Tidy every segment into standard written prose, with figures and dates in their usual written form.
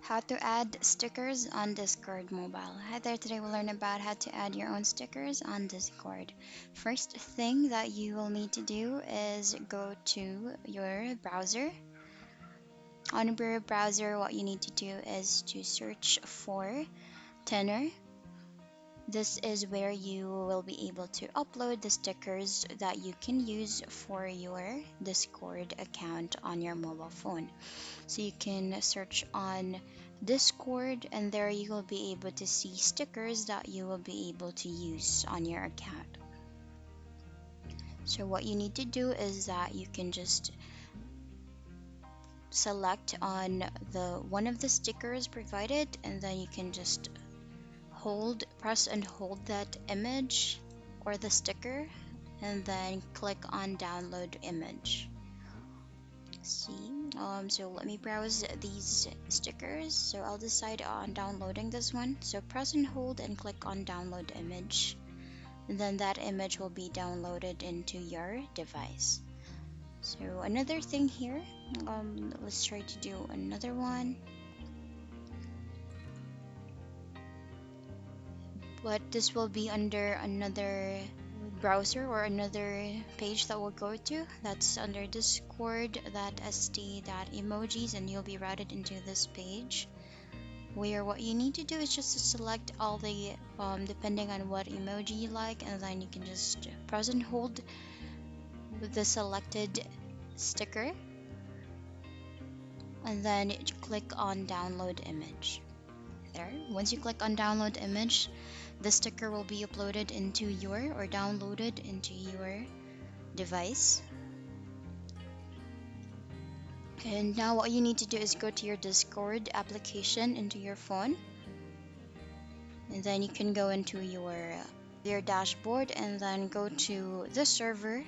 How to add stickers on Discord mobile. Hi there, today we'll learn about how to add your own stickers on Discord. First thing that you will need to do is go to your browser. On your browser, what you need to do is to search for Tenor. This is where you will be able to upload the stickers that you can use for your Discord account on your mobile phone. So you can search on Discord, and there you will be able to see stickers that you will be able to use on your account. So what you need to do is that you can just select on the one of the stickers provided, and then you can just press and hold that image or the sticker, and then click on download image. So let me browse these stickers. So I'll decide on downloading this one. So press and hold and click on download image, and then that image will be downloaded into your device. So another thing here, let's try to do another one, but this will be under another browser or another page that we'll go to. That's under discord.st.emojis, and you'll be routed into this page, where what you need to do is just to select all the depending on what emoji you like, and then you can just press and hold the selected sticker, and then click on download image. There, once you click on download image, the sticker will be uploaded into your or downloaded into your device. And now what you need to do is go to your Discord application into your phone, and then you can go into your dashboard, and then go to the server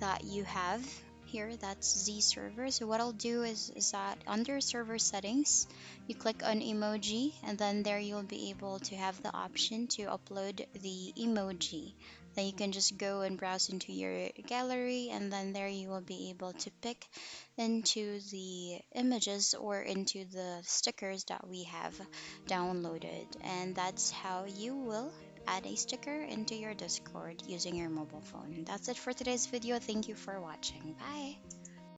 that you have here. That's Z server. So what I'll do is that under server settings, you click on emoji, and then there you'll be able to have the option to upload the emoji. Then you can just go and browse into your gallery, and then there you will be able to pick into the images or into the stickers that we have downloaded. And that's how you will add a sticker into your Discord using your mobile phone. That's it for today's video. Thank you for watching. Bye.